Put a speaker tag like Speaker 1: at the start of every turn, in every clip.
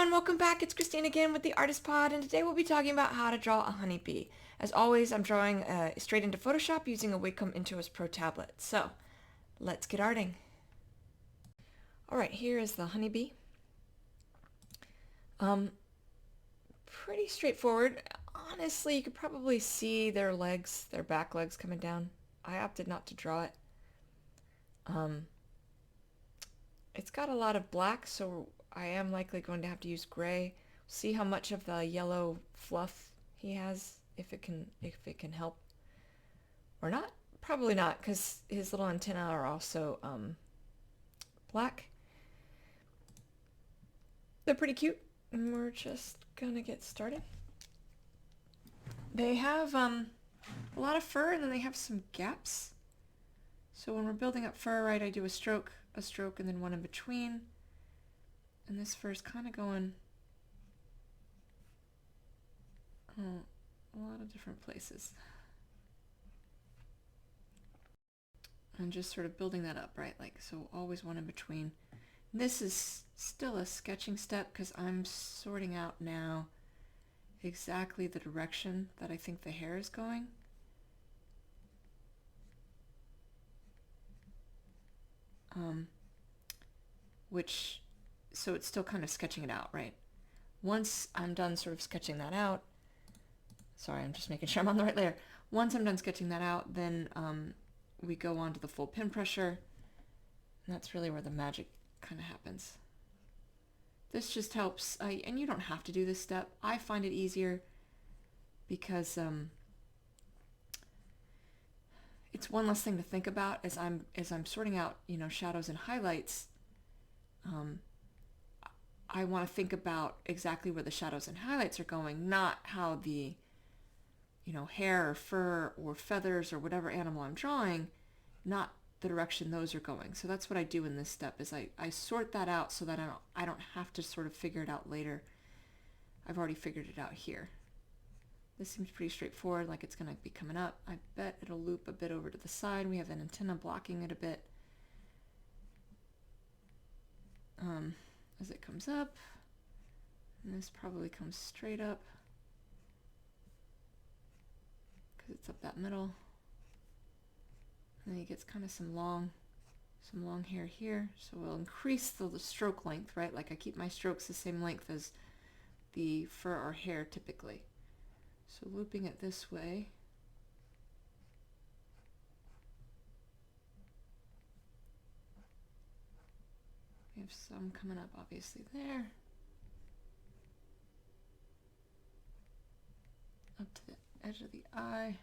Speaker 1: everyone, welcome back. It's Christine again with the Artist Pod, and today we'll be talking about how to draw a honeybee. As always, I'm drawing straight into Photoshop using a Wacom Intuos Pro tablet. So, let's get arting. Alright, here is the honeybee. Pretty straightforward. Honestly, you could probably see their legs, their back legs coming down. I opted not to draw it. It's got a lot of black, so I am likely going to have to use gray. See how much of the yellow fluff he has, if it can help or not. Probably not, because his little antennae are also black. They're pretty cute, and we're just gonna get started. They have a lot of fur, and then they have some gaps. So when we're building up fur, right, I do a stroke, and then one in between. And this fur is kind of going a lot of different places. And just sort of building that up, right? Like, so always one in between. This is still a sketching step because I'm sorting out now exactly the direction that I think the hair is going. So it's still kind of sketching it out, right? Once I'm done sort of sketching that out, sorry, I'm just making sure I'm on the right layer. Once I'm done sketching that out, then we go on to the full pin pressure, and that's really where the magic kind of happens. This just helps, and you don't have to do this step. I find it easier because it's one less thing to think about as I'm sorting out, shadows and highlights. I want to think about exactly where the shadows and highlights are going, not how the, hair or fur or feathers or whatever animal I'm drawing, not the direction those are going. So that's what I do in this step, is I sort that out so that I don't have to sort of figure it out later. I've already figured it out here. This seems pretty straightforward, like it's going to be coming up. I bet it'll loop a bit over to the side. We have an antenna blocking it a bit. As it comes up, and this probably comes straight up because it's up that middle, and then he gets kind of some long hair here, so we'll increase the stroke length, right? Like I keep my strokes the same length as the fur or hair typically, so looping it this way. We have some coming up obviously there. Up to the edge of the eye.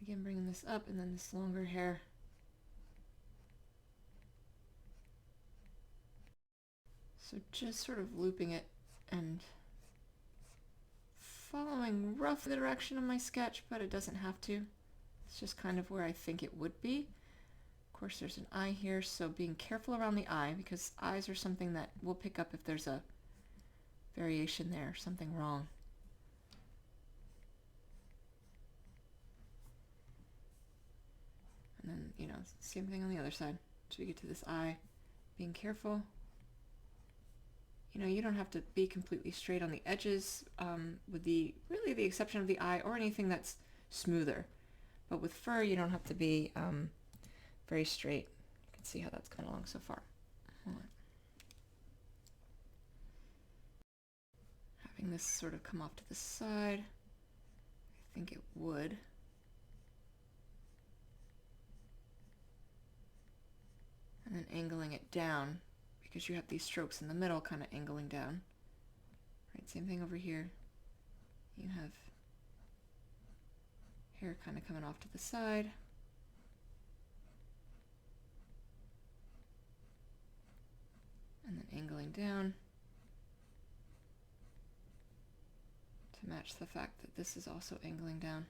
Speaker 1: Again, bringing this up, and then this longer hair. So just sort of looping it and following roughly the direction of my sketch, but it doesn't have to. It's just kind of where I think it would be. Of course, there's an eye here, so being careful around the eye, because eyes are something that we'll pick up if there's a variation there, something wrong. And then, same thing on the other side. So we get to this eye, being careful. You don't have to be completely straight on the edges, with really the exception of the eye or anything that's smoother. But with fur, you don't have to be very straight. You can see how that's coming along so far. Having this sort of come off to the side, I think it would. And then angling it down, because you have these strokes in the middle kind of angling down. Right, same thing over here. You have hair kind of coming off to the side. And then angling down to match the fact that this is also angling down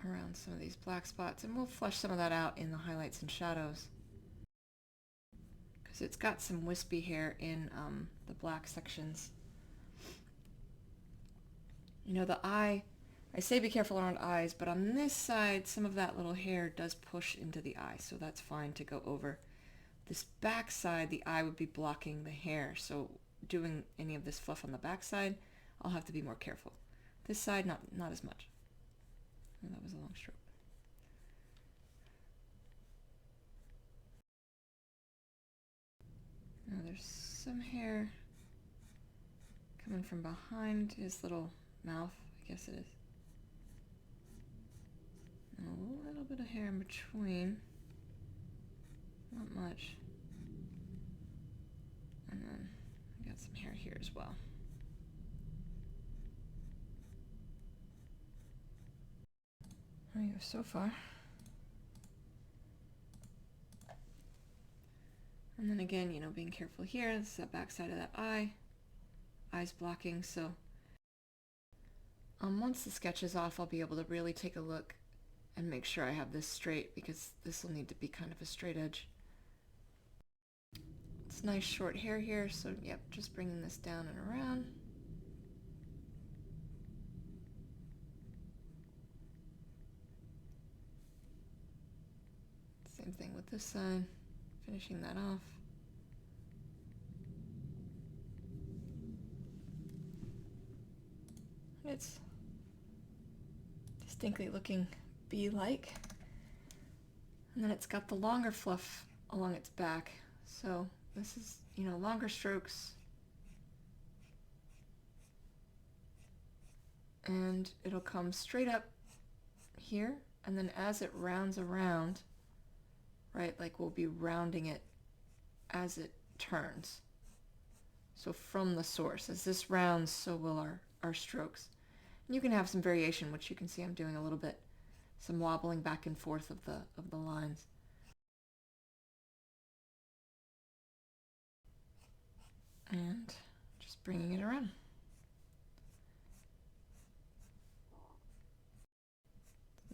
Speaker 1: around some of these black spots, and we'll flesh some of that out in the highlights and shadows because it's got some wispy hair in the black sections. The eye, I say be careful around eyes, but on this side some of that little hair does push into the eye, so that's fine to go over. this back side, the eye would be blocking the hair. So doing any of this fluff on the back side, I'll have to be more careful. This side, not as much. Oh, that was a long stroke. Now there's some hair coming from behind his little mouth, I guess it is. A little bit of hair in between. Not much. And then I got some hair here as well. There you go so far. And then again, you know, being careful here. This is the back side of that eye. Eye's blocking, so once the sketch is off, I'll be able to really take a look and make sure I have this straight, because this will need to be kind of a straight edge. It's nice short hair here, so yep, just bringing this down and around. Same thing with this side, finishing that off. It's distinctly looking bee-like. And then it's got the longer fluff along its back. So this is, you know, longer strokes. And it'll come straight up here, and then as it rounds around, right, like we'll be rounding it as it turns. So from the source, as this rounds, so will our strokes. And you can have some variation, which you can see I'm doing a little bit, some wobbling back and forth of the lines. And just bringing it around.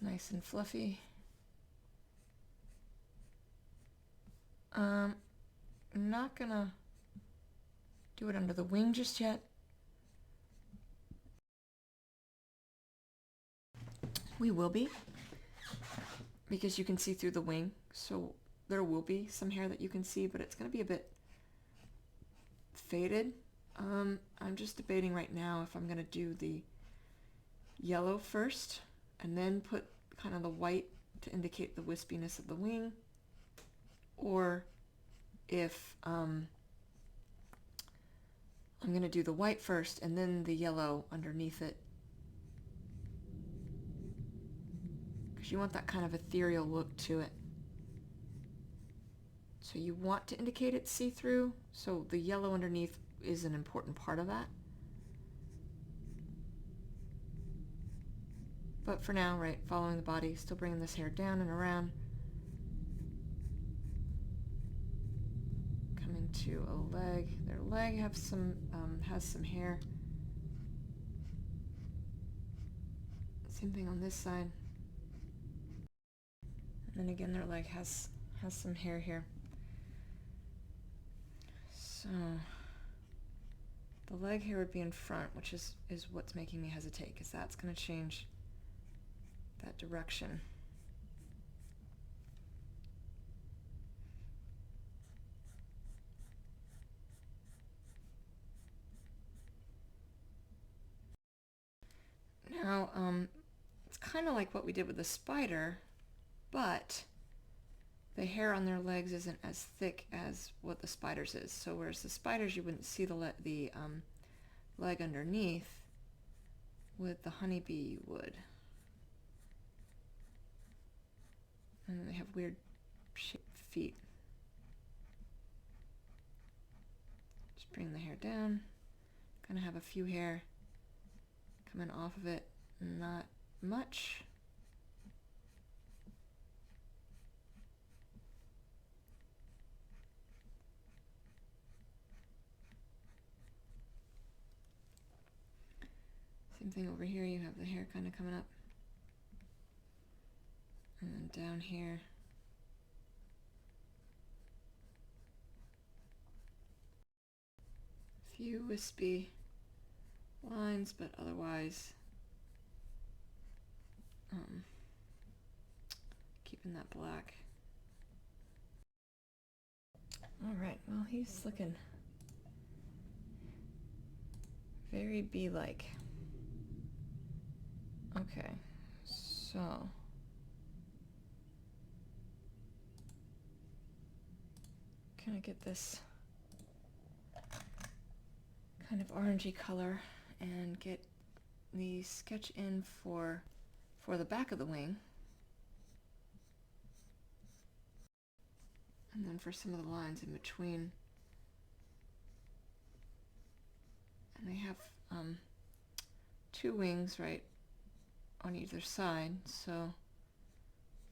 Speaker 1: Nice and fluffy. I'm not gonna do it under the wing just yet. We will be, because you can see through the wing, so there will be some hair that you can see, but it's going to be a bit faded. I'm just debating right now if I'm going to do the yellow first and then put kind of the white to indicate the wispiness of the wing, or if I'm going to do the white first and then the yellow underneath it. You want that kind of ethereal look to it. So you want to indicate it's see-through, so the yellow underneath is an important part of that. But for now, right, following the body, still bringing this hair down and around. Coming to a leg. Their leg has some hair. Same thing on this side. And then again, their leg has some hair here. So the leg hair would be in front, which is what's making me hesitate, because that's going to change that direction. Now, it's kind of like what we did with the spider, but the hair on their legs isn't as thick as what the spider's is. So whereas the spiders, you wouldn't see the leg underneath, with the honeybee you would. And they have weird shaped feet. Just bring the hair down. Gonna have a few hair coming off of it, not much. Same thing over here, you have the hair kind of coming up. And then down here. A few wispy lines, but otherwise keeping that black. All right, well, he's looking very bee-like. Okay, so can I get this kind of orangey color and get the sketch in for the back of the wing, and then for some of the lines in between. And they have two wings right on either side, so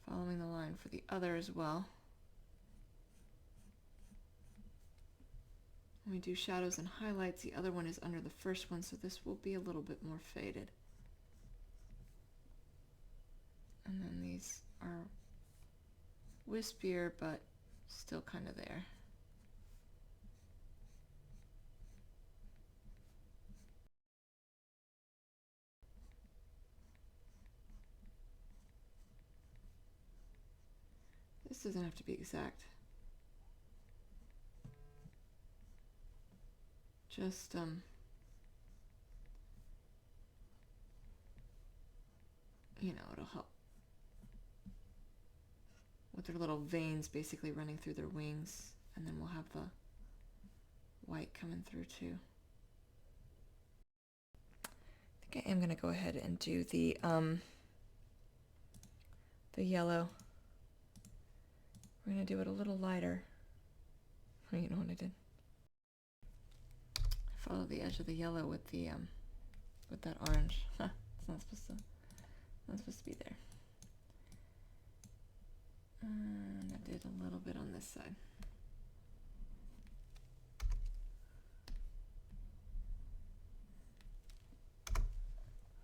Speaker 1: following the line for the other as well. When we do shadows and highlights, the other one is under the first one, so this will be a little bit more faded. And then these are wispier, but still kind of there. This doesn't have to be exact. Just you know, it'll help with their little veins basically running through their wings, and then we'll have the white coming through too. I think I am going to go ahead and do the yellow. We're going to do it a little lighter. Oh, you know what I did? I follow the edge of the yellow with the with that orange. Huh, it's not supposed to be there. And I did a little bit on this side.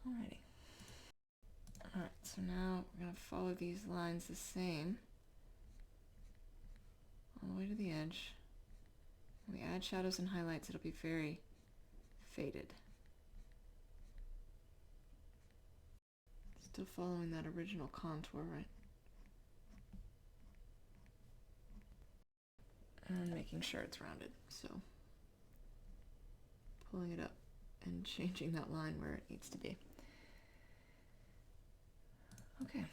Speaker 1: Alrighty. Alright, so now we're going to follow these lines the same all the way to the edge. When we add shadows and highlights, it'll be very faded. Still following that original contour, right? And making sure it's rounded, so pulling it up and changing that line where it needs to be. Okay.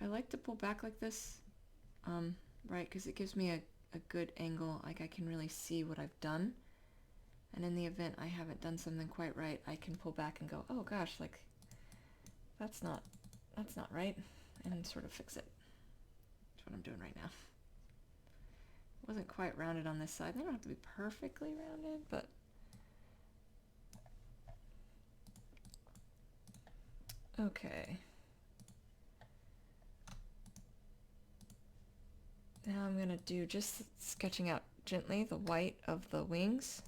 Speaker 1: I like to pull back like this, right, because it gives me a good angle, like I can really see what I've done. And in the event I haven't done something quite right, I can pull back and go, oh gosh, like that's not right, and sort of fix it. That's what I'm doing right now. It wasn't quite rounded on this side. They don't have to be perfectly rounded, but okay. Now I'm gonna do just sketching out gently the white of the wings.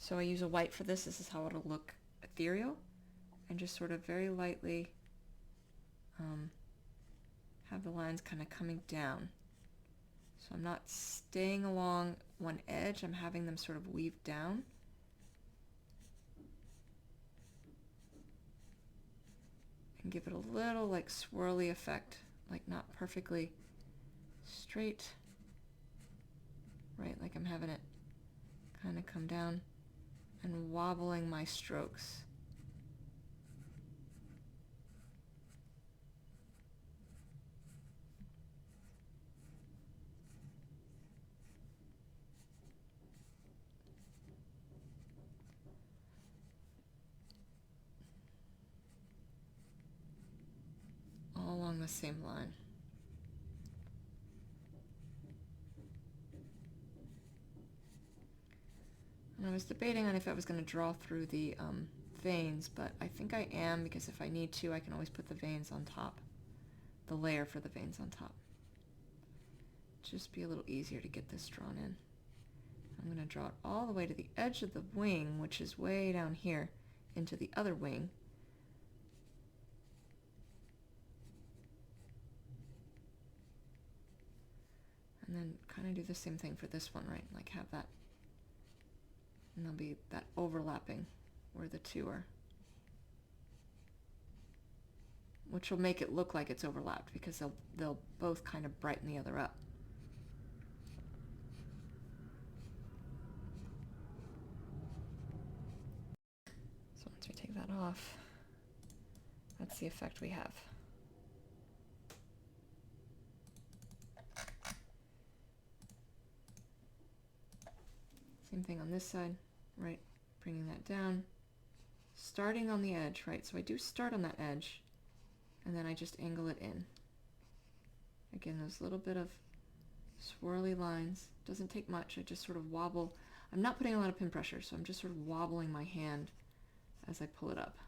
Speaker 1: So I use a white for this. This is how it'll look ethereal, and just sort of very lightly have the lines kind of coming down. So I'm not staying along one edge, I'm having them sort of weave down. And give it a little like swirly effect, like not perfectly straight, right? Like I'm having it kind of come down and wobbling my strokes. All along the same line. And I was debating on if I was going to draw through the veins, but I think I am, because if I need to, I can always put the veins on top, the layer for the veins on top. Just be a little easier to get this drawn in. I'm going to draw it all the way to the edge of the wing, which is way down here, into the other wing. And then kind of do the same thing for this one, right? Like have that, and there'll be that overlapping where the two are which will make it look like it's overlapped because they'll both kind of brighten the other up. So once we take that off, that's the effect we have. Same thing on this side, right? Bringing that down, starting on the edge, right? So I do start on that edge, and then I just angle it in. Again, those little bit of swirly lines. Doesn't take much. I just sort of wobble. I'm not putting a lot of pin pressure, so I'm just sort of wobbling my hand as I pull it up.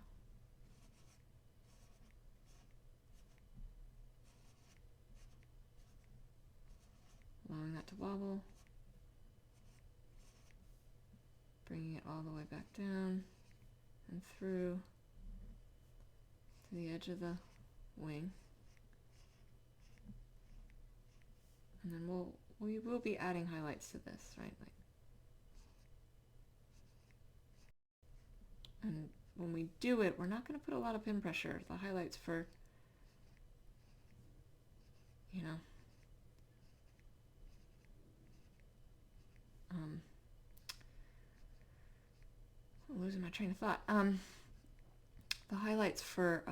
Speaker 1: Allowing that to wobble. Bringing it all the way back down and through to the edge of the wing. And then we will be adding highlights to this, right? And when we do it, we're not going to put a lot of pin pressure. The highlights for, you know, I'm losing my train of thought. The highlights for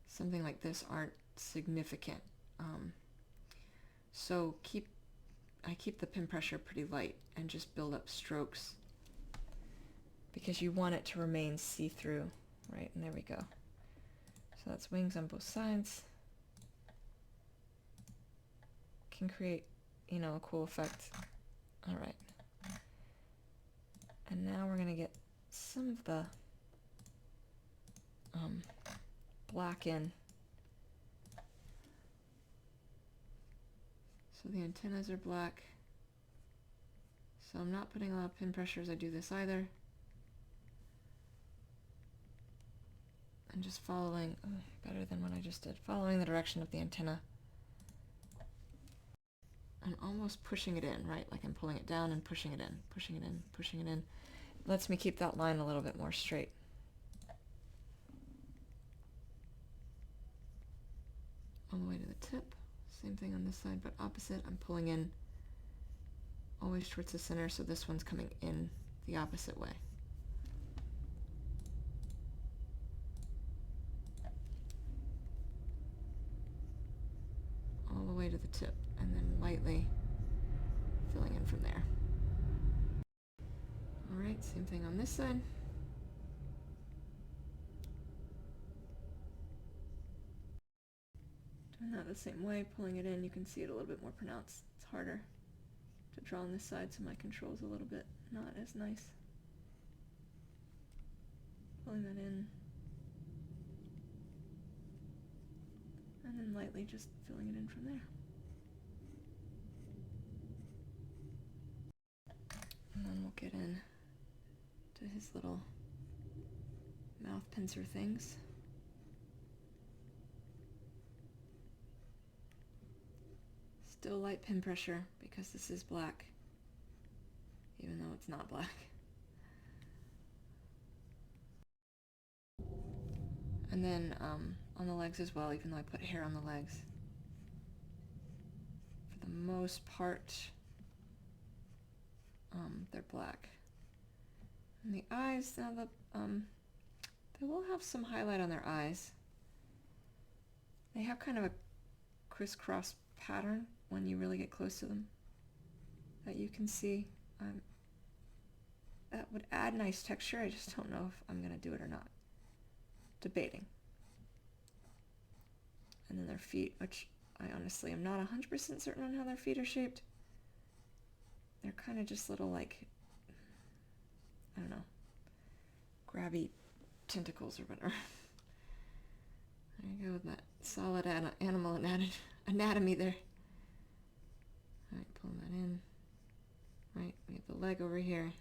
Speaker 1: something like this aren't significant. So I keep the pin pressure pretty light and just build up strokes because you want it to remain see-through, right? And there we go. So that's wings on both sides. Can create, you know, a cool effect. All right. And now we're going to get some of the black in. So the antennas are black. So I'm not putting a lot of pin pressure as I do this either. I'm just following, better than what I just did, following the direction of the antenna. I'm almost pushing it in, right? Like I'm pulling it down and pushing it in, pushing it in, pushing it in. It lets me keep that line a little bit more straight. All the way to the tip. Same thing on this side, but opposite. I'm pulling in always towards the center, so this one's coming in the opposite way. All the way to the tip, and then lightly filling in from there. All right, same thing on this side. Doing that the same way, pulling it in, you can see it a little bit more pronounced. It's harder to draw on this side, so my control's a little bit not as nice. Pulling that in. And then lightly just filling it in from there. And then we'll get in to his little mouth pincer things. Still light pin pressure because this is black, even though it's not black. And then on the legs as well, even though I put hair on the legs. For the most part, they're black. And the eyes, now they will have some highlight on their eyes. They have kind of a crisscross pattern when you really get close to them that you can see. That would add nice texture. I just don't know if I'm going to do it or not. Debating. And then their feet, which I honestly am not 100% certain on how their feet are shaped. They're kind of just little, like, I don't know, grabby tentacles or whatever. There you go with that solid animal anatomy there. All right, pulling that in. Right, we have the leg over here.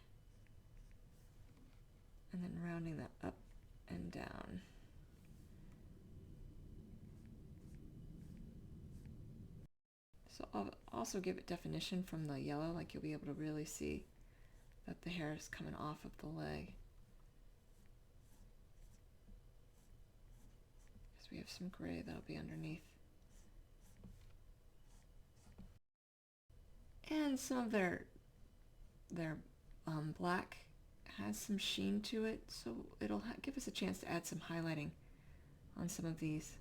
Speaker 1: And then rounding that up and down. So I'll also give it definition from the yellow, like you'll be able to really see that the hair is coming off of the leg. give some gray that'll be underneath. And some of their black has some sheen to it, so it'll give us a chance to add some highlighting on some of these.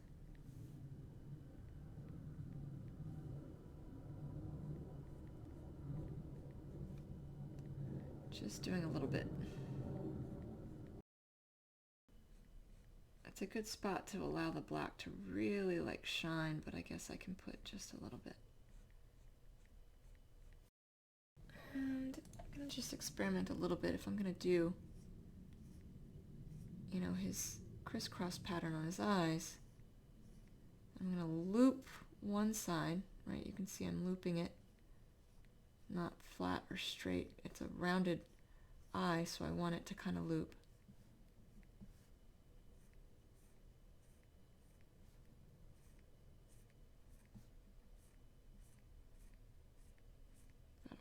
Speaker 1: Just doing a little bit. It's a good spot to allow the black to really like shine, but I guess I can put just a little bit. And I'm going to just experiment a little bit if I'm going to do, you know, his crisscross pattern on his eyes. I'm going to loop one side, right? You can see I'm looping it, not flat or straight. It's a rounded eye, so I want it to kind of loop.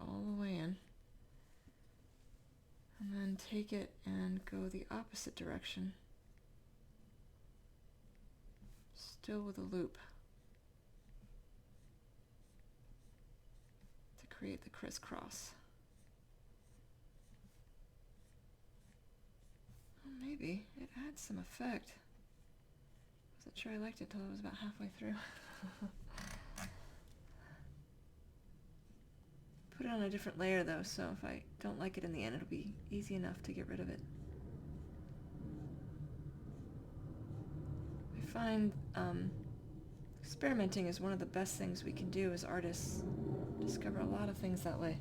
Speaker 1: All the way in, and then take it and go the opposite direction, still with a loop to create the crisscross. Well, maybe it adds some effect. Wasn't sure I liked it till I was about halfway through. Put it on a different layer though, so if I don't like it in the end, it'll be easy enough to get rid of it. I find experimenting is one of the best things we can do as artists. Discover a lot of things that way.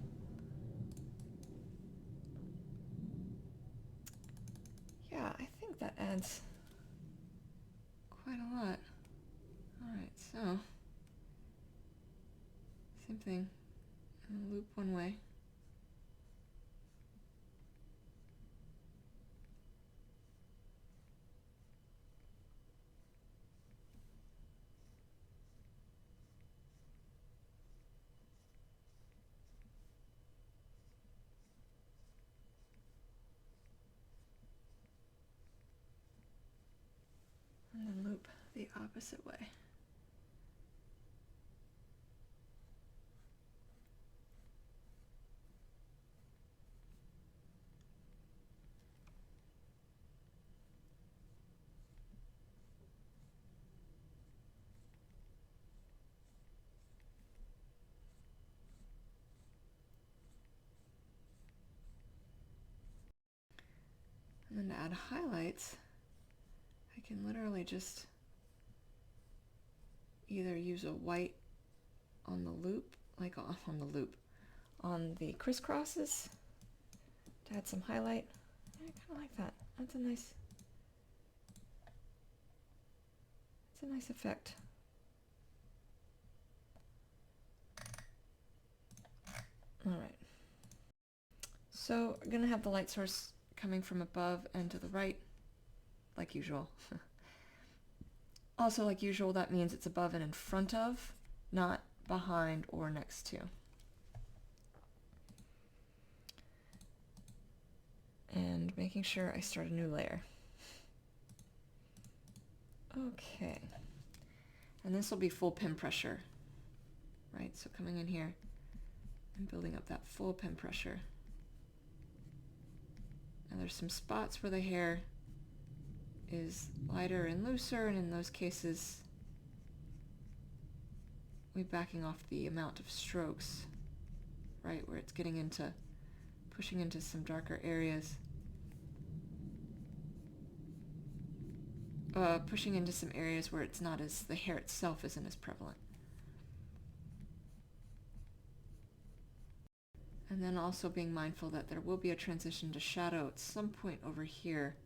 Speaker 1: Yeah, I think that adds quite a lot. Alright, so same thing. Loop one way. And then loop the opposite way. And then to add highlights, I can literally just either use a white on the loop, like on the loop, on the crisscrosses to add some highlight. I kind of like that. That's a nice effect. All right. So I'm going to have the light source coming from above and to the right, like usual. Also, like usual, that means it's above and in front of, not behind or next to. And making sure I start a new layer. Okay. And this will be full pin pressure, right? So coming in here and building up that full pin pressure. Now there's some spots where the hair is lighter and looser, and in those cases we're backing off the amount of strokes, right, where it's getting into pushing into some darker areas, pushing into some areas where it's not as, the hair itself isn't as prevalent. And then also being mindful that there will be a transition to shadow at some point over here.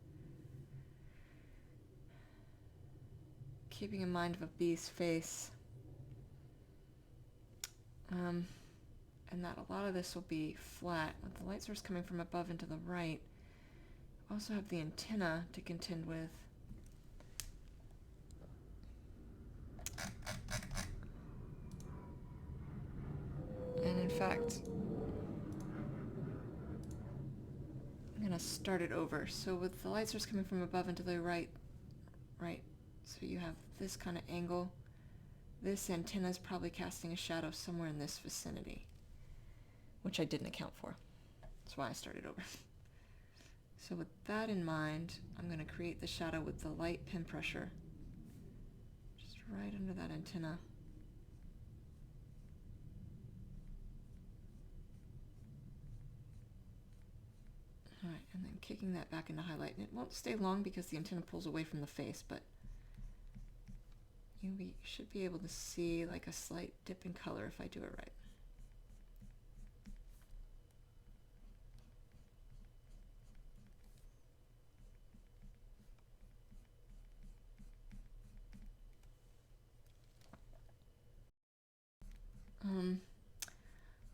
Speaker 1: Keeping in mind of a bee's face. And that a lot of this will be flat, with the light source coming from above and to the right. Also have the antenna to contend with. And in fact, I'm going to start it over. So with the light source coming from above and to the right So you have this kind of angle. This antenna is probably casting a shadow somewhere in this vicinity, which I didn't account for. That's why I started over. So with that in mind, I'm going to create the shadow with the light pin pressure just right under that antenna. Alright, and then kicking that back into highlight. And it won't stay long because the antenna pulls away from the face, but you should be able to see like a slight dip in color if I do it right.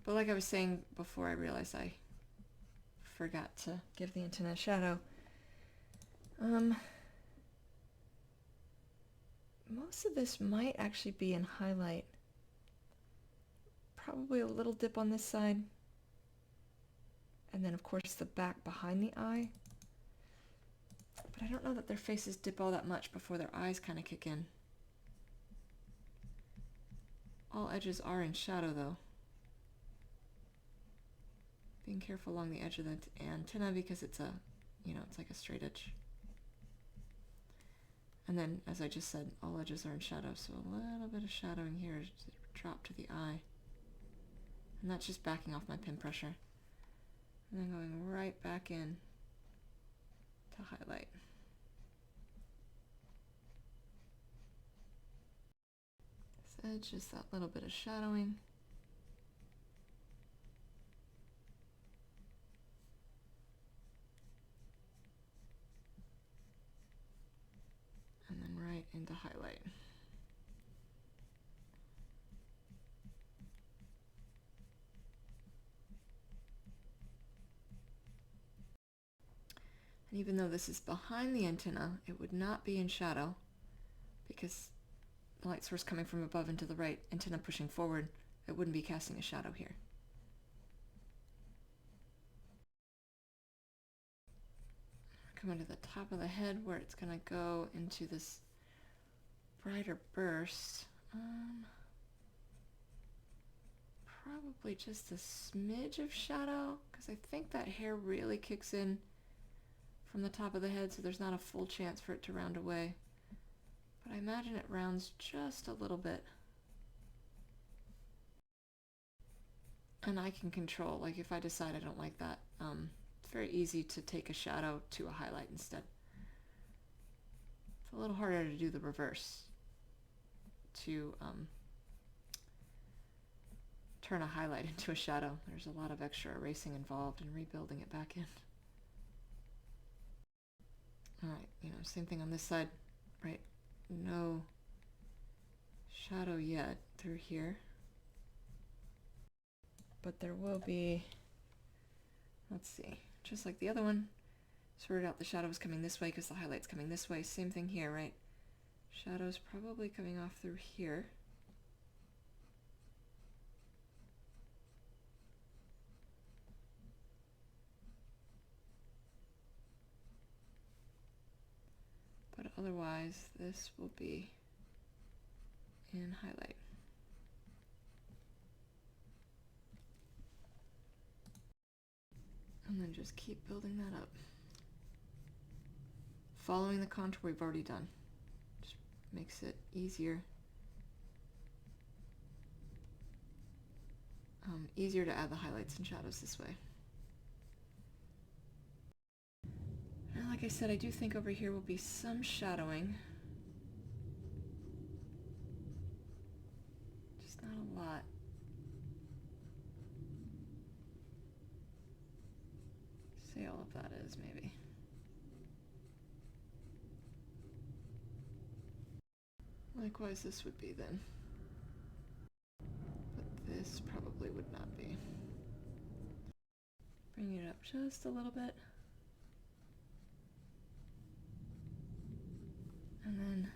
Speaker 1: But like I was saying before, I realized I forgot to give the antenna a shadow. Most of this might actually be in highlight. Probably a little dip on this side. And then of course the back behind the eye. But I don't know that their faces dip all that much before their eyes kind of kick in. All edges are in shadow though. Being careful along the edge of the antenna because it's it's like a straight edge. And then, as I just said, all edges are in shadow, so a little bit of shadowing here to drop to the eye. And that's just backing off my pin pressure. And then going right back in to highlight. This edge, just that little bit of shadowing. And then right into highlight. And even though this is behind the antenna, it would not be in shadow because the light source coming from above and to the right, antenna pushing forward, it wouldn't be casting a shadow here. Coming to the top of the head where it's going to go into this brighter burst. Probably just a smidge of shadow because I think that hair really kicks in from the top of the head, so there's not a full chance for it to round away. But I imagine it rounds just a little bit. And I can control, like if I decide I don't like that, it's very easy to take a shadow to a highlight instead. It's a little harder to do the reverse, to turn a highlight into a shadow. There's a lot of extra erasing involved and rebuilding it back in. Alright, same thing on this side, right? No shadow yet through here. But there will be, let's see, just like the other one, sorted out the shadows coming this way because the highlight's coming this way. Same thing here, right? Shadows probably coming off through here. But otherwise, this will be in highlight. And then just keep building that up. Following the contour we've already done. Just makes it easier. Easier to add the highlights and shadows this way. And like I said, I do think over here will be some shadowing. Just not a lot. Say all of that is, maybe. Likewise, this would be then. But this probably would not be. Bring it up just a little bit. And then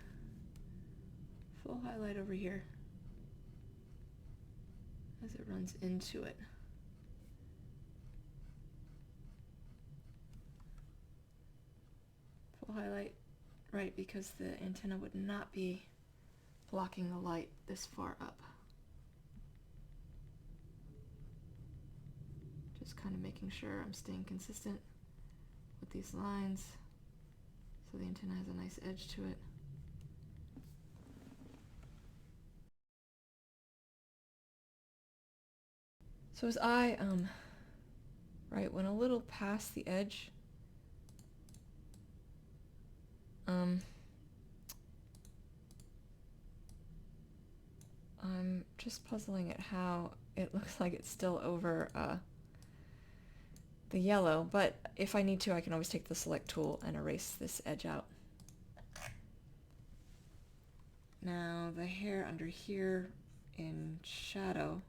Speaker 1: full highlight over here as it runs into it. Full highlight right, because the antenna would not be blocking the light this far up. Just kind of making sure I'm staying consistent with these lines so the antenna has a nice edge to it. So as I right, went a little past the edge, I'm just puzzling at how it looks like it's still over the yellow, but if I need to, I can always take the select tool and erase this edge out. Now the hair under here in shadow,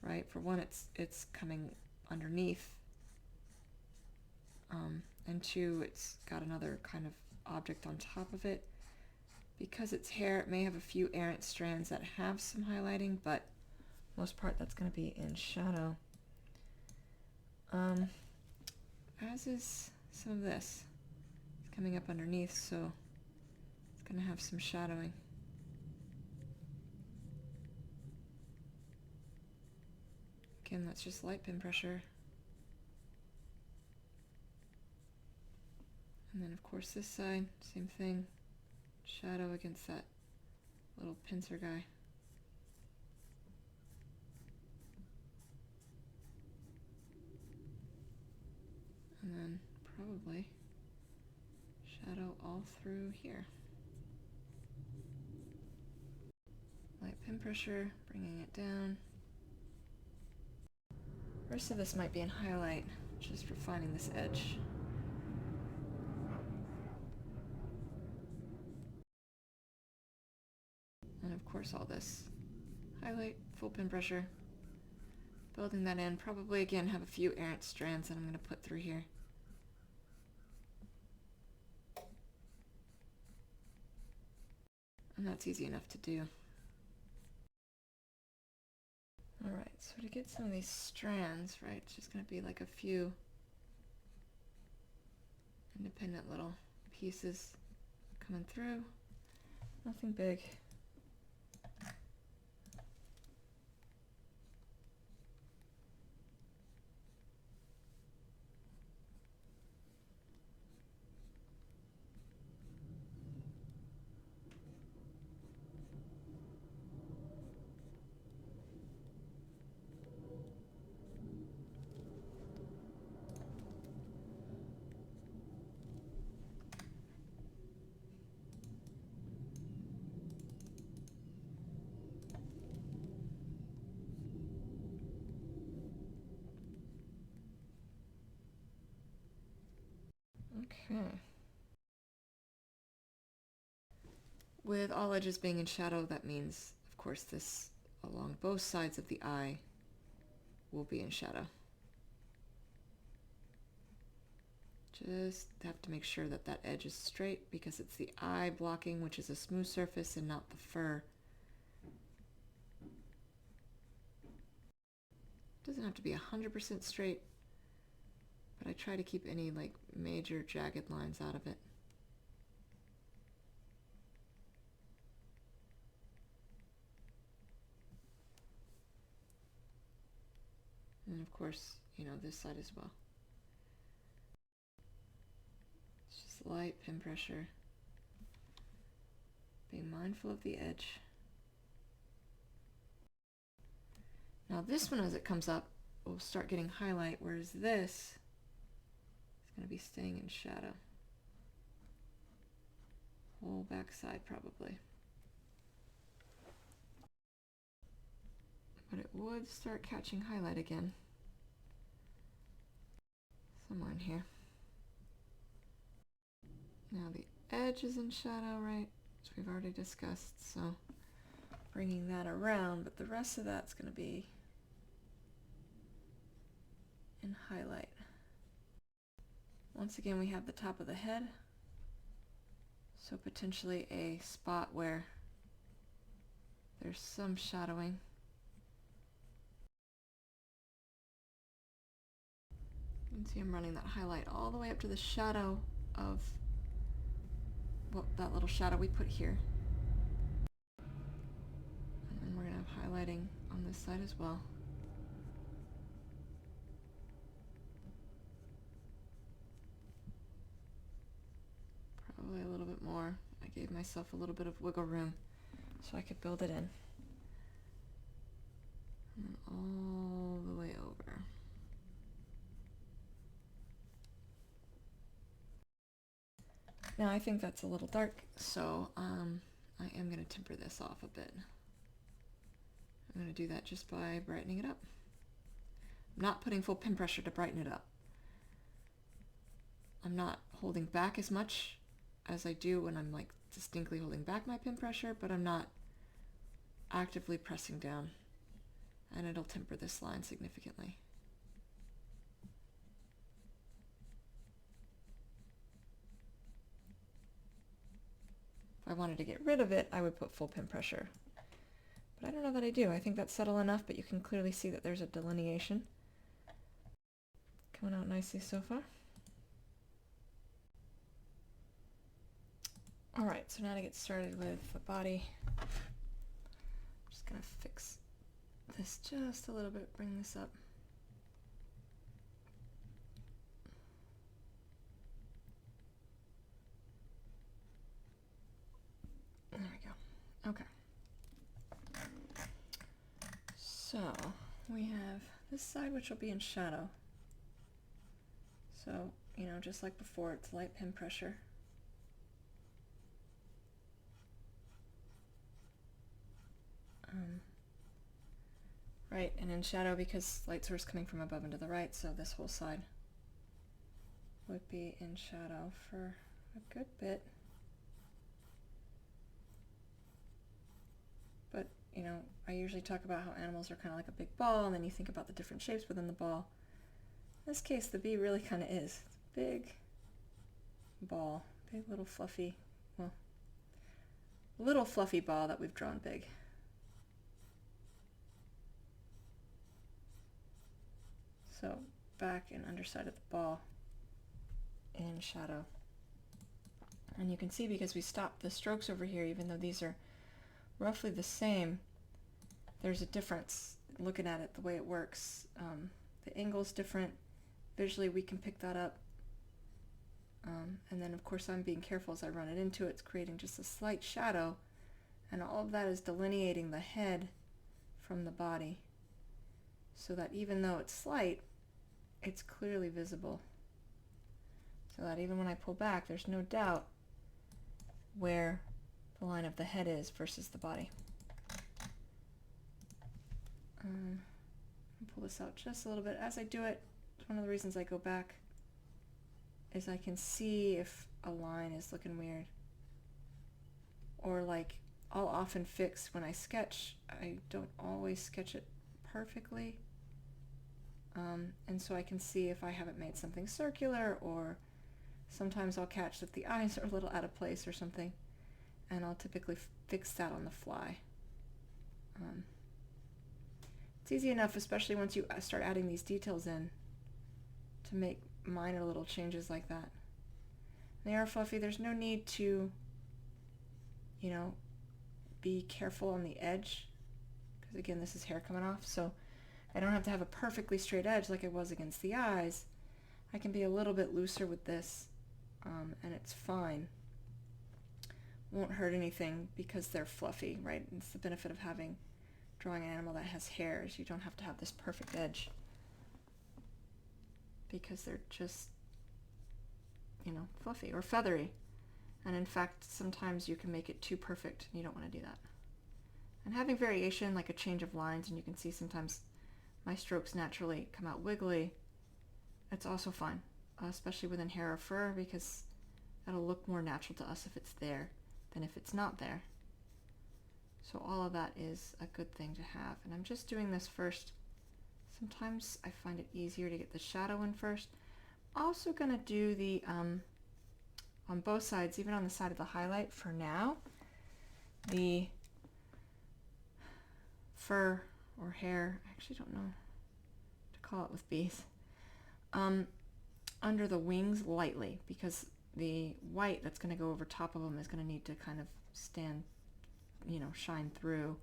Speaker 1: right, for one it's coming underneath, and two, it's got another kind of object on top of it. Because it's hair, it may have a few errant strands that have some highlighting, but most part that's going to be in shadow. As is some of this. It's coming up underneath, so it's going to have some shadowing. Again, that's just light pin pressure. And then of course this side, same thing. Shadow against that little pincer guy. And then probably shadow all through here. Light pin pressure, bringing it down. The rest of this might be in highlight, just refining this edge. And of course all this highlight, full pin pressure, building that in. Probably again have a few errant strands that I'm going to put through here. And that's easy enough to do. Alright, so to get some of these strands, right, it's just going to be like a few independent little pieces coming through. Nothing big. Okay. With all edges being in shadow, that means, of course, this along both sides of the eye will be in shadow. Just have to make sure that that edge is straight because it's the eye blocking, which is a smooth surface, and not the fur. Doesn't have to be 100% straight, but I try to keep any like major jagged lines out of it. And of course, you know, this side as well. It's just light pin pressure. Being mindful of the edge. Now this one, as it comes up, will start getting highlight, whereas this is going to be staying in shadow. Whole back side probably. But it would start catching highlight again. Somewhere in here. Now the edge is in shadow, right? Which we've already discussed, so bringing that around, but the rest of that's going to be in highlight. Once again, we have the top of the head, so potentially a spot where there's some shadowing. You can see I'm running that highlight all the way up to the shadow of that little shadow we put here. And we're going to have highlighting on this side as well. Probably a little bit more. I gave myself a little bit of wiggle room so I could build it in. And all the way over. Now I think that's a little dark, so I am going to temper this off a bit. I'm going to do that just by brightening it up. I'm not putting full pen pressure to brighten it up. I'm not holding back as much as I do when I'm like distinctly holding back my pen pressure, but I'm not actively pressing down, and it'll temper this line significantly. If I wanted to get rid of it, I would put full pen pressure. But I don't know that I do. I think that's subtle enough, but you can clearly see that there's a delineation coming out nicely so far. All right, so now to get started with the body, I'm just going to fix this just a little bit, bring this up. There we go. Okay. So we have this side, which will be in shadow. So, you know, just like before, it's light pen pressure. Right, and in shadow, because light source coming from above and to the right, so this whole side would be in shadow for a good bit. But, you know, I usually talk about how animals are kind of like a big ball, and then you think about the different shapes within the ball. In this case, the bee really kind of is. It's a big ball, big little fluffy, well, little fluffy ball that we've drawn big. So back and underside of the ball in shadow. And you can see, because we stopped the strokes over here, even though these are roughly the same, there's a difference looking at it, the way it works. The angle's different. Visually we can pick that up. And then of course I'm being careful as I run it into it. It's creating just a slight shadow, and all of that is delineating the head from the body, so that even though it's slight, it's clearly visible. So that even when I pull back, there's no doubt where the line of the head is versus the body. Pull this out just a little bit. As I do it, one of the reasons I go back is I can see if a line is looking weird. Or like, I'll often fix when I sketch, I don't always sketch it perfectly. And so I can see if I haven't made something circular, or sometimes I'll catch that the eyes are a little out of place or something, and I'll typically fix that on the fly. It's easy enough, especially once you start adding these details in, to make minor little changes like that. They are fluffy. There's no need to, you know, be careful on the edge, because again, this is hair coming off, so I don't have to have a perfectly straight edge like I was against the eyes. I can be a little bit looser with this, and it's fine. Won't hurt anything because they're fluffy, right? It's the benefit of drawing an animal that has hairs. You don't have to have this perfect edge, because they're just, you know, fluffy or feathery. And in fact, sometimes you can make it too perfect, and you don't want to do that. And having variation, like a change of lines, and you can see sometimes my strokes naturally come out wiggly, it's also fine, especially within hair or fur, because that'll look more natural to us if it's there than if it's not there. So all of that is a good thing to have. And I'm just doing this first. Sometimes I find it easier to get the shadow in first. Also going to do the, on both sides, even on the side of the highlight for now, the fur or hair, I actually don't know what to call it with bees, under the wings lightly, because the white that's going to go over top of them is going to need to kind of stand, shine through.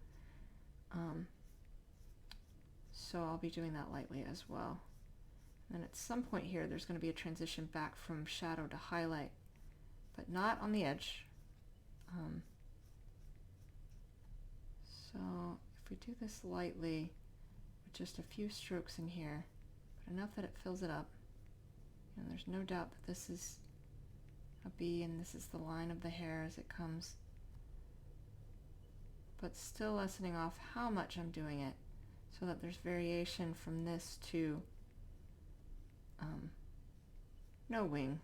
Speaker 1: So I'll be doing that lightly as well. And at some point here, there's going to be a transition back from shadow to highlight, but not on the edge. So if we do this lightly, with just a few strokes in here, but enough that it fills it up, and there's no doubt that this is a bee and this is the line of the hair as it comes, but still lessening off how much I'm doing it so that there's variation from this to no wing.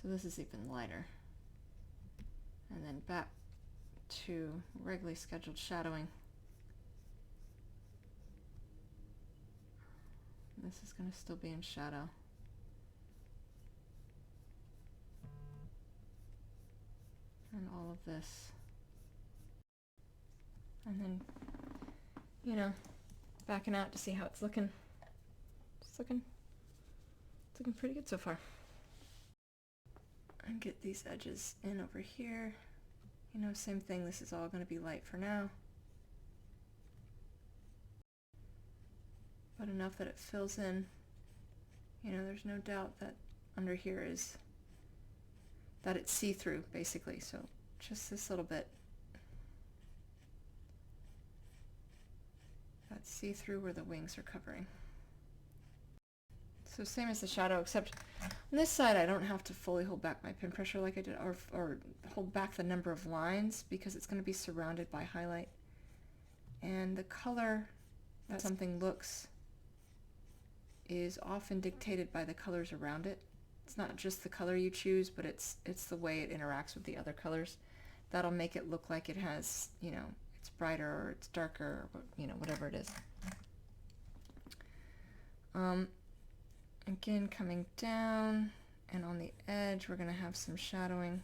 Speaker 1: So this is even lighter. And then back to regularly scheduled shadowing. This is going to still be in shadow. And all of this. And then, backing out to see how it's looking. It's looking pretty good so far. And get these edges in over here. Same thing, this is all going to be light for now. But enough that it fills in. There's no doubt that under here is that it's see-through, basically. So just this little bit. That's see-through where the wings are covering. So same as the shadow, except on this side I don't have to fully hold back my pin pressure like I did, or hold back the number of lines, because it's going to be surrounded by highlight. And the color that something looks is often dictated by the colors around it. It's not just the color you choose, but it's the way it interacts with the other colors. That'll make it look like it has, it's brighter or it's darker, or, whatever it is. Again, coming down, and on the edge we're going to have some shadowing.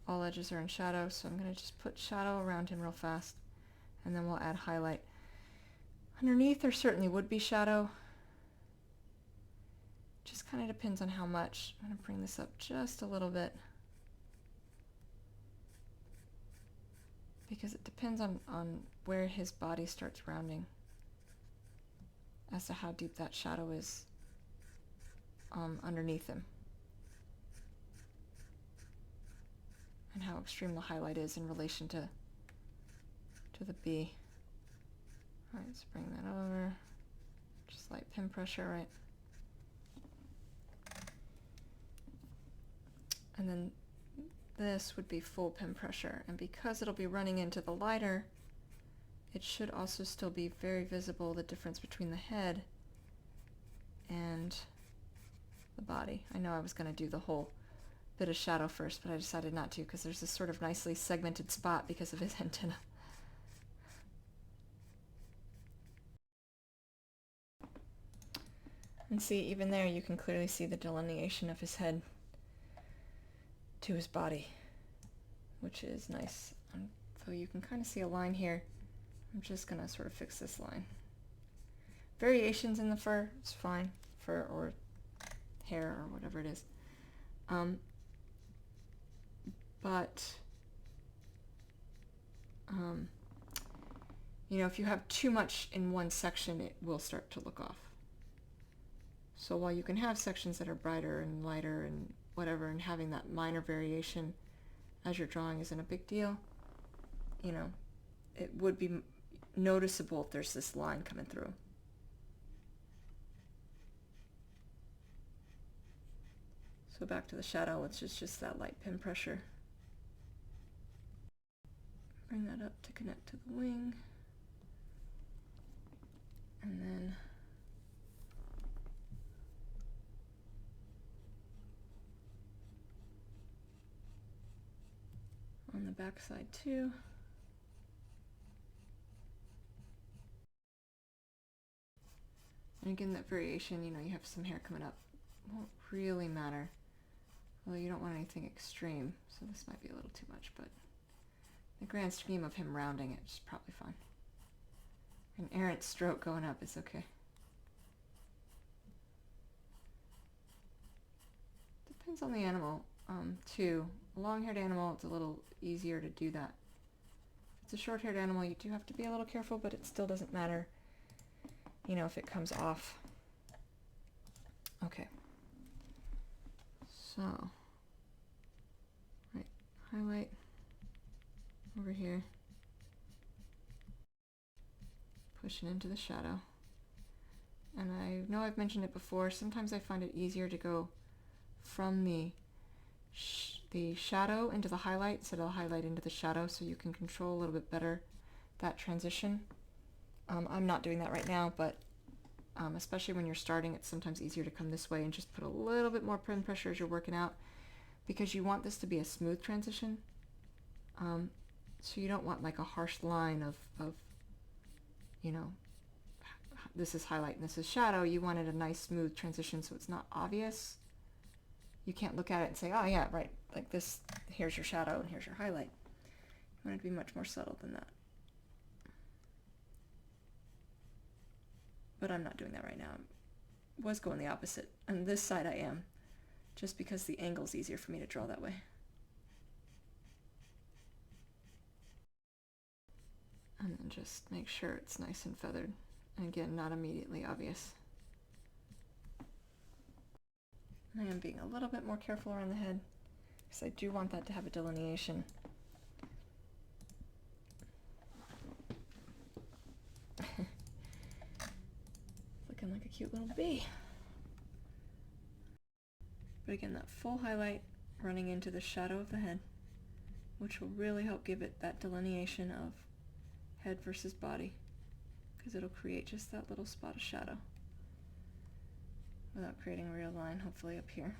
Speaker 1: All edges are in shadow, so I'm going to just put shadow around him real fast, and then we'll add highlight. Underneath there certainly would be shadow. Just kind of depends on how much. I'm going to bring this up just a little bit, because it depends on where his body starts rounding as to how deep that shadow is underneath him, and how extreme the highlight is in relation to the bee. All right, let's bring that over. Just light pin pressure, right? And then this would be full pin pressure, and because it'll be running into the lighter, it should also still be very visible, the difference between the head and the body. I know I was going to do the whole bit of shadow first, but I decided not to, because there's this sort of nicely segmented spot because of his antenna. And see, even there you can clearly see the delineation of his head to his body, which is nice. So you can kind of see a line here. I'm just going to sort of fix this line. Variations in the fur, it's fine. Fur or hair or whatever it is. If you have too much in one section, it will start to look off. So while you can have sections that are brighter and lighter and whatever, and having that minor variation as you're drawing isn't a big deal, it would be noticeable if there's this line coming through. So back to the shadow, which is just that light pin pressure. Bring that up to connect to the wing. And then on the back side too. And again, that variation, you have some hair coming up, won't really matter. Although you don't want anything extreme, so this might be a little too much, but the grand scheme of him rounding it is probably fine. An errant stroke going up is okay. depends on the animal too. A long-haired animal, it's a little easier to do that. If it's a short-haired animal, you do have to be a little careful, but it still doesn't matter, you know, if it comes off. Okay. So, right, highlight over here, pushing into the shadow. And I know I've mentioned it before, sometimes I find it easier to go from the shadow into the highlight instead of the highlight into the shadow, so you can control a little bit better that transition. I'm not doing that right now, but especially when you're starting, it's sometimes easier to come this way and just put a little bit more pen pressure as you're working out, because you want this to be a smooth transition. So you don't want like a harsh line of, you know, this is highlight and this is shadow. You wanted a nice smooth transition so it's not obvious. You can't look at it and say, oh yeah, right, like this, here's your shadow and here's your highlight. You want it to be much more subtle than that. But I'm not doing that right now. I was going the opposite. On this side I am, just because the angle's easier for me to draw that way. And then just make sure it's nice and feathered. And again, not immediately obvious. I am being a little bit more careful around the head, because I do want that to have a delineation. Looking like a cute little bee. But again, that full highlight running into the shadow of the head, which will really help give it that delineation of head versus body, because it'll create just that little spot of shadow without creating a real line, hopefully up here.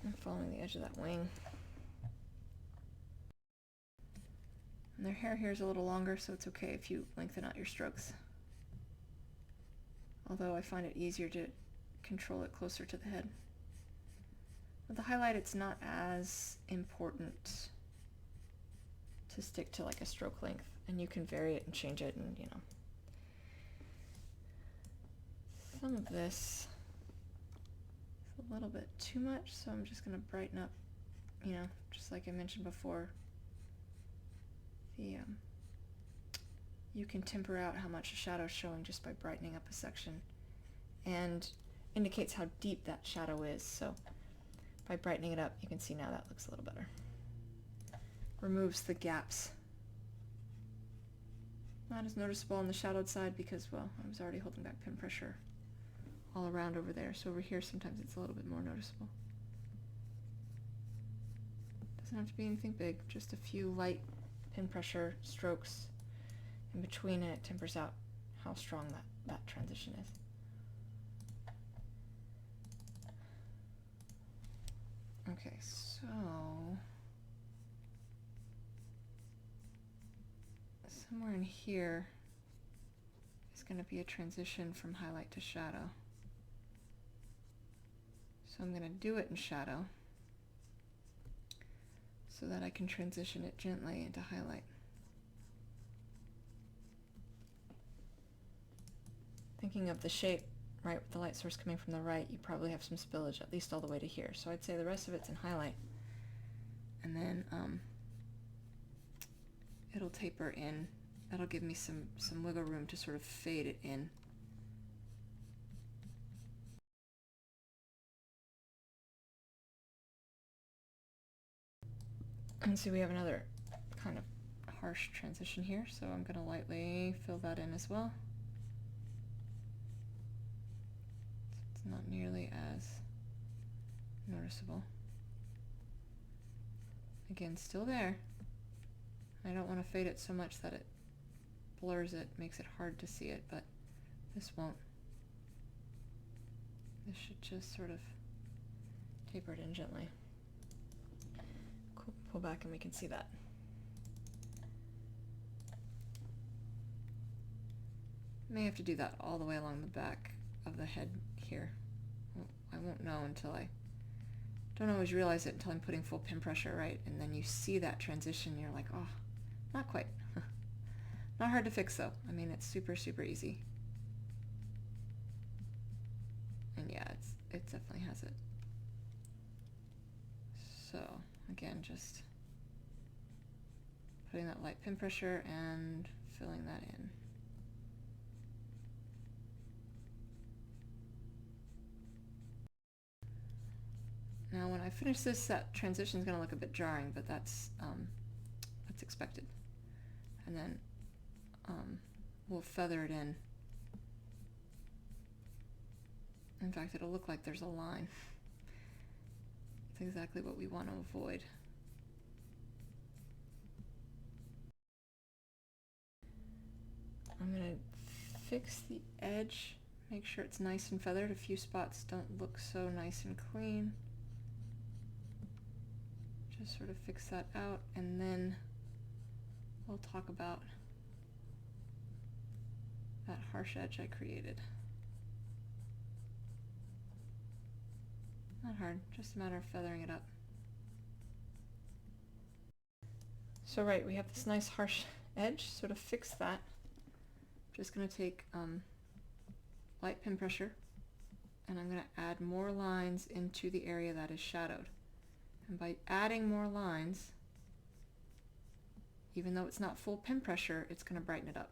Speaker 1: I'm following the edge of that wing. And their hair here is a little longer, so it's okay if you lengthen out your strokes. Although I find it easier to control it closer to the head. With the highlight, it's not as important to stick to like a stroke length, and you can vary it and change it, and you know. Some of this is a little bit too much, so I'm just going to brighten up, you know, just like I mentioned before. You can temper out how much a shadow is showing just by brightening up a section, and indicates how deep that shadow is. So by brightening it up, you can see now that looks a little better. Removes the gaps. Not as noticeable on the shadowed side because, well, I was already holding back pen pressure all around over there. So over here, sometimes it's a little bit more noticeable. Doesn't have to be anything big, just a few light pen pressure strokes in between, and it tempers out how strong that transition is. Okay, so somewhere in here is going to be a transition from highlight to shadow. So I'm going to do it in shadow so that I can transition it gently into highlight. Thinking of the shape, right, with the light source coming from the right, you probably have some spillage at least all the way to here. So I'd say the rest of it's in highlight. And then it'll taper in. That'll give me some wiggle room to sort of fade it in. And so we have another kind of harsh transition here, so I'm going to lightly fill that in as well. It's not nearly as noticeable. Again, still there. I don't want to fade it so much that it blurs it, makes it hard to see it, but this won't. This should just sort of taper it in gently. Cool. Pull back and we can see that. May have to do that all the way along the back of the head here. I won't know until don't always realize it until I'm putting full pin pressure, right? And then you see that transition, you're like, oh, not quite. Not hard to fix though. I mean, it's super, super easy. And yeah, it definitely has it. So again, just putting that light pin pressure and filling that in. Now when I finish this, that transition is going to look a bit jarring, but that's expected. And then we'll feather it in. In fact, it'll look like there's a line. It's exactly what we want to avoid. I'm going to fix the edge, make sure it's nice and feathered. A few spots don't look so nice and clean. Just sort of fix that out, and then we'll talk about that harsh edge I created. Not hard, just a matter of feathering it up. So right, we have this nice harsh edge, so to fix that, I'm just going to take light pin pressure, and I'm going to add more lines into the area that is shadowed. And by adding more lines, even though it's not full pin pressure, it's going to brighten it up.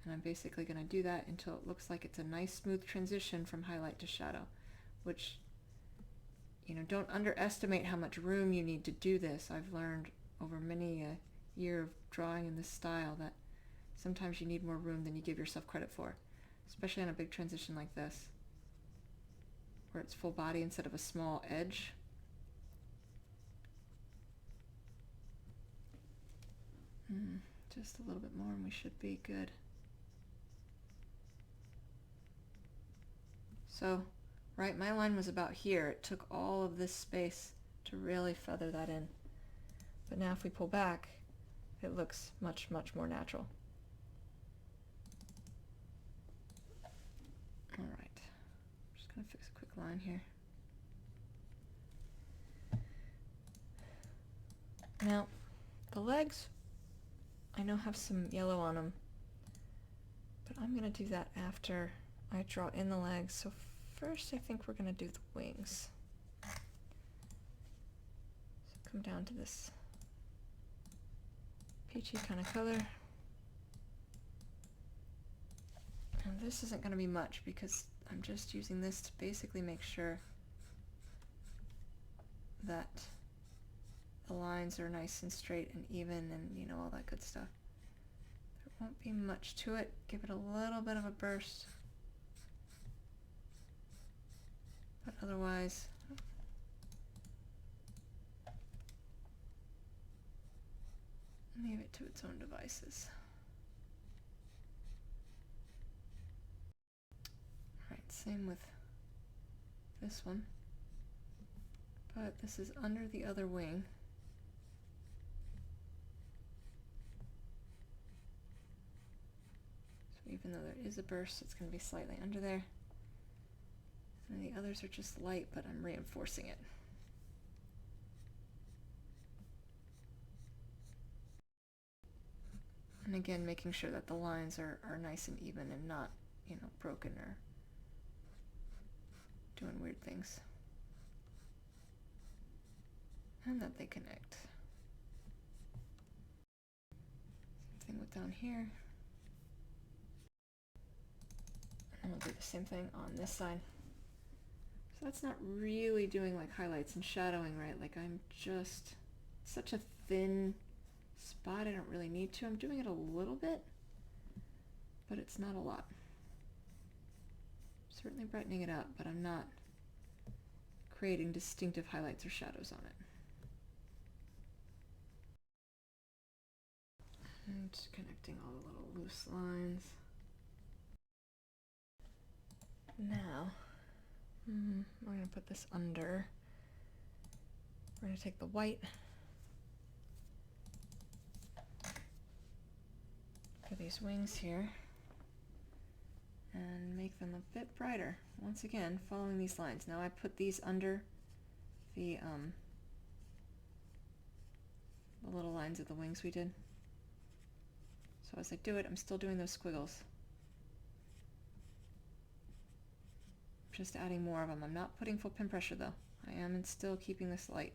Speaker 1: And I'm basically going to do that until it looks like it's a nice smooth transition from highlight to shadow, which, you know, don't underestimate how much room you need to do this. I've learned over many a year of drawing in this style that sometimes you need more room than you give yourself credit for, especially on a big transition like this, where it's full body instead of a small edge. Just a little bit more and we should be good. So, right, my line was about here. It took all of this space to really feather that in. But now if we pull back, it looks much, much more natural. All right, I'm just going to fix a quick line here. Now, the legs, I know have some yellow on them, but I'm going to do that after I draw in the legs. So first I think we're going to do the wings. So come down to this peachy kind of color. And this isn't going to be much because I'm just using this to basically make sure that the lines are nice and straight and even and, you know, all that good stuff. There won't be much to it. Give it a little bit of a burst. But otherwise, leave it to its own devices. Alright, same with this one. But this is under the other wing. So even though there is a burst, it's going to be slightly under there. And the others are just light, but I'm reinforcing it. And again, making sure that the lines are nice and even and not, you know, broken or doing weird things. And that they connect. Same thing with down here. And we'll do the same thing on this side. So that's not really doing like highlights and shadowing, right? Like I'm just such a thin spot, I don't really need to. I'm doing it a little bit, but it's not a lot. Certainly brightening it up, but I'm not creating distinctive highlights or shadows on it. And just connecting all the little loose lines. Now, we're going to put this under. We're going to take the white for these wings here and make them a bit brighter. Once again, following these lines. Now I put these under the little lines of the wings we did. So as I do it, I'm still doing those squiggles. I'm just adding more of them. I'm not putting full pin pressure though. I am still keeping this light.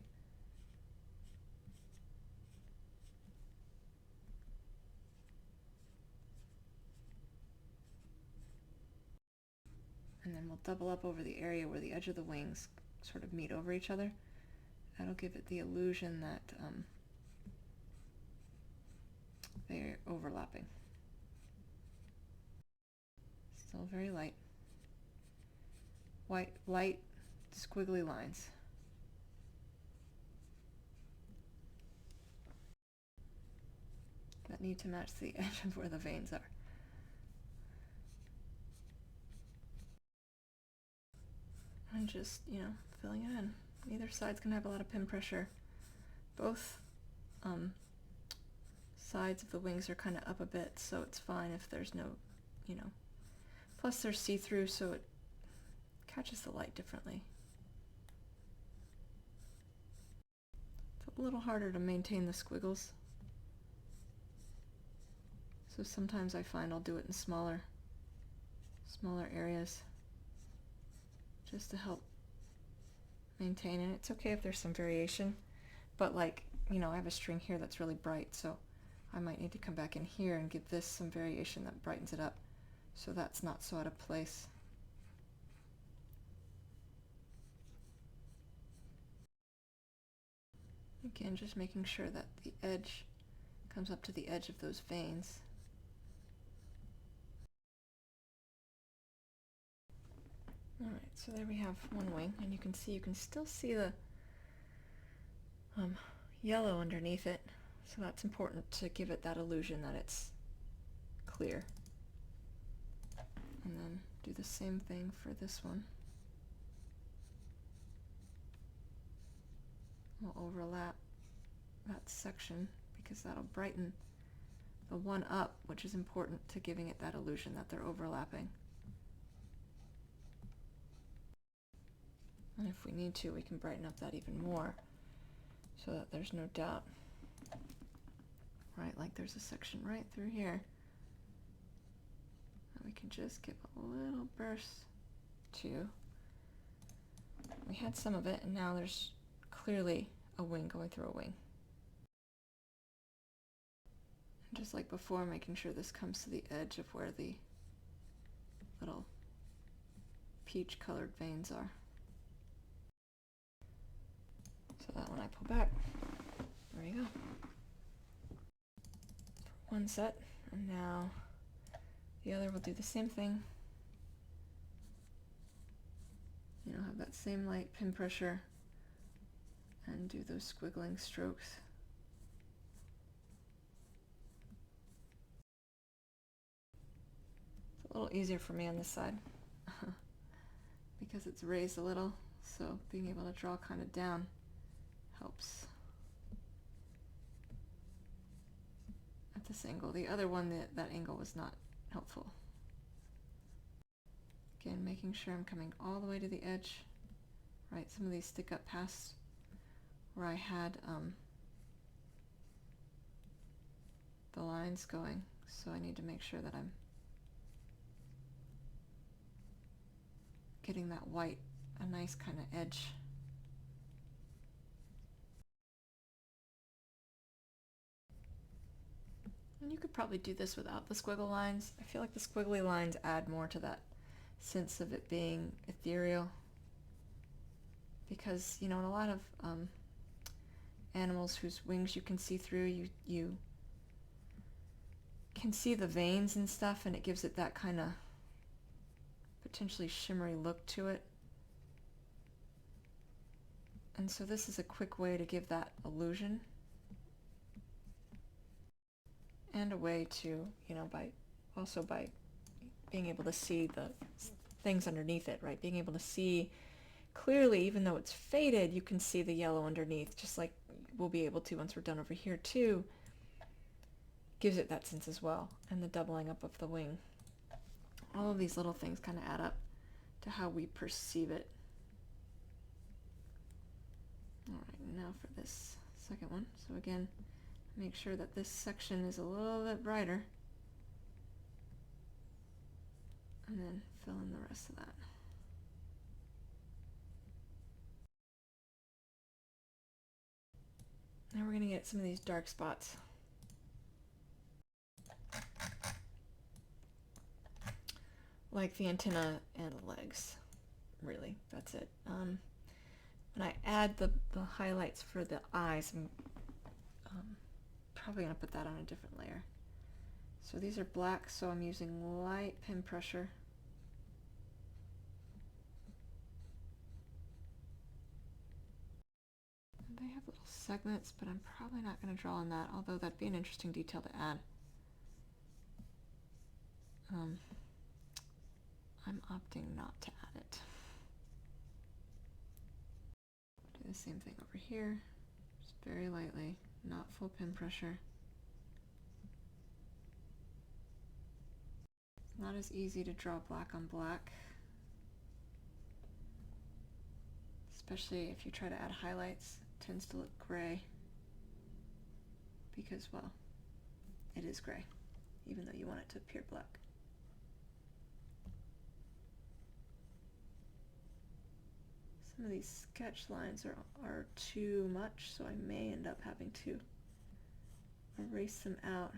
Speaker 1: And then we'll double up over the area where the edge of the wings sort of meet over each other. That'll give it the illusion that they're overlapping. Still very light. White, light, squiggly lines. That need to match the edge of where the veins are. And just, filling it in. Either side's gonna have a lot of pin pressure. Both sides of the wings are kind of up a bit, so it's fine if there's no, plus they're see-through, so it catches the light differently. It's a little harder to maintain the squiggles. So sometimes I find I'll do it in smaller areas just to help maintain it. It's okay if there's some variation, but I have a string here that's really bright, so I might need to come back in here and give this some variation that brightens it up, so that's not so out of place. Again, just making sure that the edge comes up to the edge of those veins. Alright, so there we have one wing, and you can still see the yellow underneath it, so that's important to give it that illusion that it's clear. And then do the same thing for this one. We'll overlap that section because that'll brighten the one up, which is important to giving it that illusion that they're overlapping. And if we need to, we can brighten up that even more so that there's no doubt. Right, like there's a section right through here. And we can just give a little burst too. We had some of it, and now there's clearly a wing going through a wing. And just like before, making sure this comes to the edge of where the little peach colored veins are. So that one I pull back. There you go. For one set, and now the other will do the same thing. Have that same light pin pressure and do those squiggling strokes. It's a little easier for me on this side because it's raised a little, so being able to draw kind of down helps at this angle. The other one, that angle was not helpful. Again, making sure I'm coming all the way to the edge. Right, some of these stick up past where I had the lines going, so I need to make sure that I'm getting that white, a nice kind of edge. And you could probably do this without the squiggle lines. I feel like the squiggly lines add more to that sense of it being ethereal. Because, in a lot of animals whose wings you can see through, you can see the veins and stuff, and it gives it that kind of potentially shimmery look to it. And so this is a quick way to give that illusion. And a way to, by being able to see the things underneath it, right? Being able to see clearly, even though it's faded, you can see the yellow underneath, just like we'll be able to once we're done over here too. Gives it that sense as well, and the doubling up of the wing. All of these little things kind of add up to how we perceive it. All right, now for this second one. So again, make sure that this section is a little bit brighter, and then fill in the rest of that. Now we're going to get some of these dark spots. Like the antenna and the legs. Really, that's it. When I add the highlights for the eyes, I'm probably going to put that on a different layer. So these are black, so I'm using light pin pressure. And they have little segments, but I'm probably not going to draw on that, although that'd be an interesting detail to add. I'm opting not to add it. Do the same thing over here, just very lightly, not full pin pressure. It's not as easy to draw black on black, especially if you try to add highlights. It tends to look gray because, well, it is gray, even though you want it to appear black. Some of these sketch lines are too much, so I may end up having to erase them out.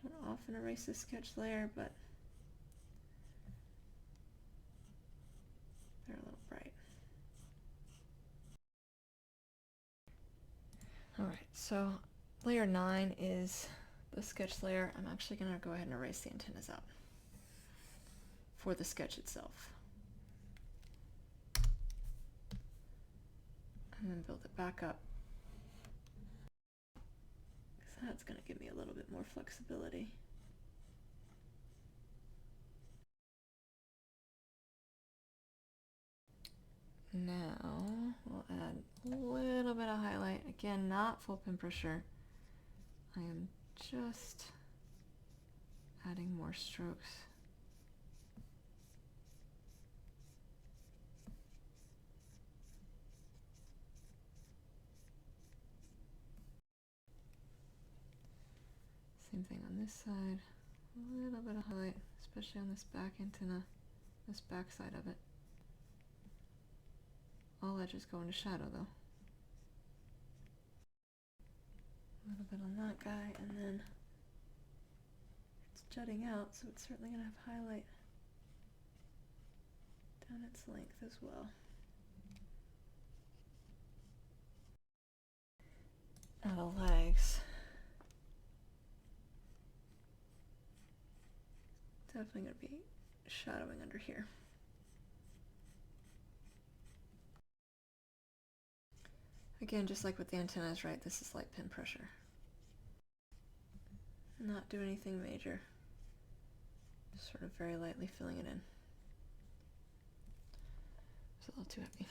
Speaker 1: Don't often erase the sketch layer, but they're a little bright. Alright, so layer 9 is the sketch layer. I'm actually going to go ahead and erase the antennas out for the sketch itself. And then build it back up. Because that's going to give me a little bit more flexibility. Now we'll add a little bit of highlight. Again, not full pin pressure. I am just adding more strokes. Same thing on this side. A little bit of highlight, especially on this back antenna, this back side of it. All edges go into shadow though. A little bit on that guy, and then it's jutting out, so it's certainly going to have highlight down its length as well. Now the legs. Definitely going to be shadowing under here. Again, just like with the antennas, right? This is light pin pressure. Not do anything major. Just sort of very lightly filling it in. It's a little too heavy.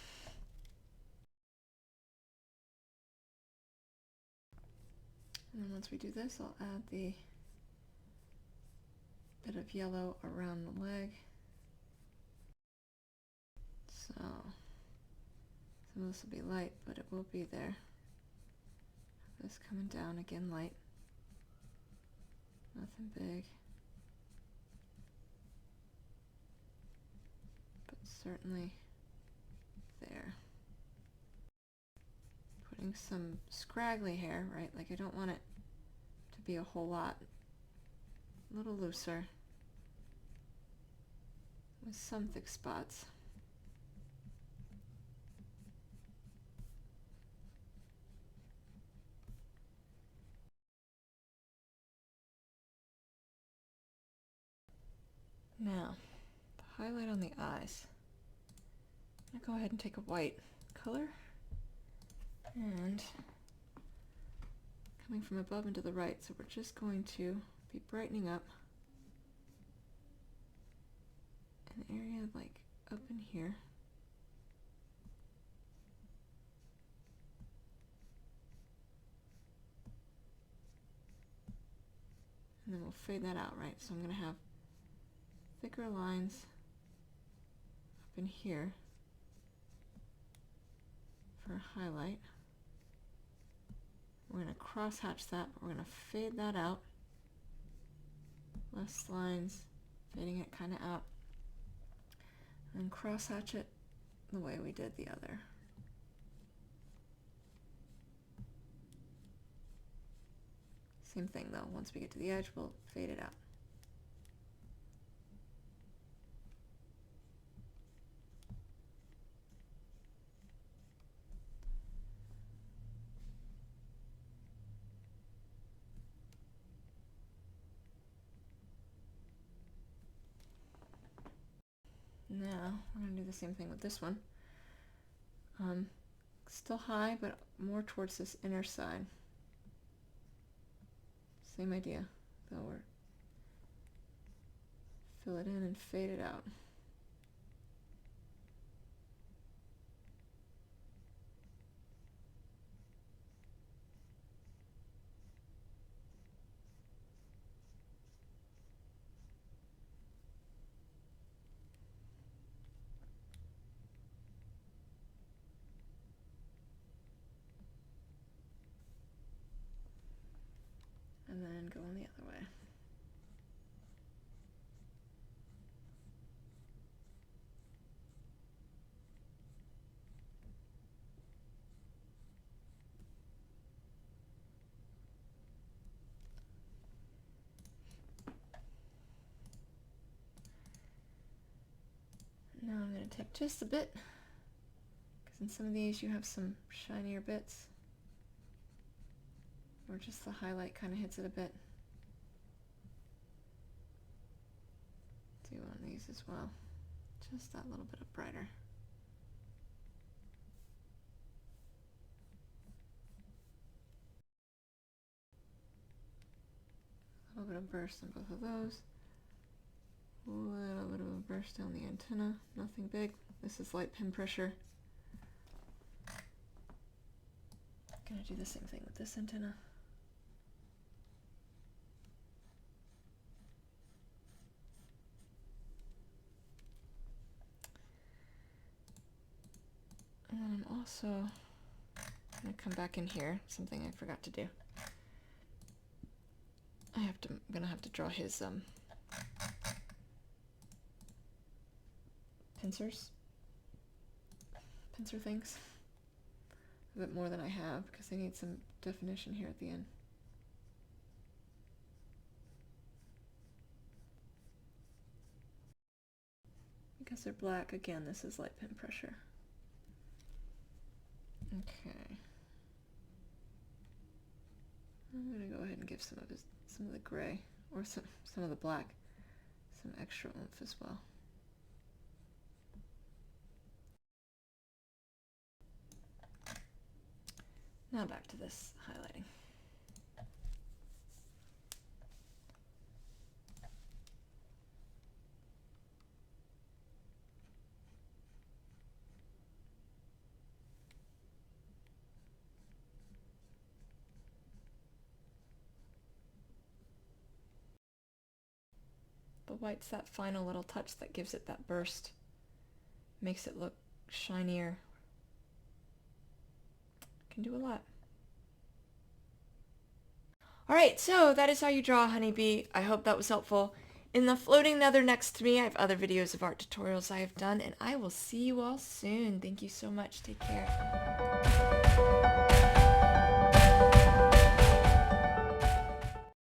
Speaker 1: And then once we do this, I'll add the bit of yellow around the leg. So some of this will be light, but it will be there. This coming down, again light. Nothing big. But certainly there. Putting some scraggly hair, right? Like I don't want it to be a whole lot. A little looser. With some thick spots. Now, the highlight on the eyes. I'm going to go ahead and take a white color and coming from above and to the right, so we're just going to be brightening up an area like up in here. And then we'll fade that out, right? So I'm going to have thicker lines up in here for a highlight. We're going to cross hatch that, but we're going to fade that out. Less lines, fading it kind of out. And cross hatch it the way we did the other. Same thing though, once we get to the edge, we'll fade it out. Now, we're going to do the same thing with this one. Still high, but more towards this inner side. Same idea, though we're fill it in and fade it out. And then go on the other way. Now I'm going to take just a bit, because in some of these you have some shinier bits, or just the highlight kind of hits it a bit. Do on these as well, just that little bit of brighter. A little bit of burst on both of those. A little bit of a burst down the antenna, nothing big. This is light pin pressure. Gonna do the same thing with this antenna. And then I'm also gonna come back in here, something I forgot to do. I'm gonna have to draw his pincer things a bit more than I have, because I need some definition here at the end. Because they're black, again, this is light pin pressure. Okay. I'm gonna go ahead and give some of the gray, or some of the black, some extra oomph as well. Now back to this highlighting. The white's that final little touch that gives it that burst, makes it look shinier. Can do a lot. Alright, so that is how you draw a honeybee. I hope that was helpful. In the floating nether next to me, I have other videos of art tutorials I have done, and I will see you all soon. Thank you so much. Take care.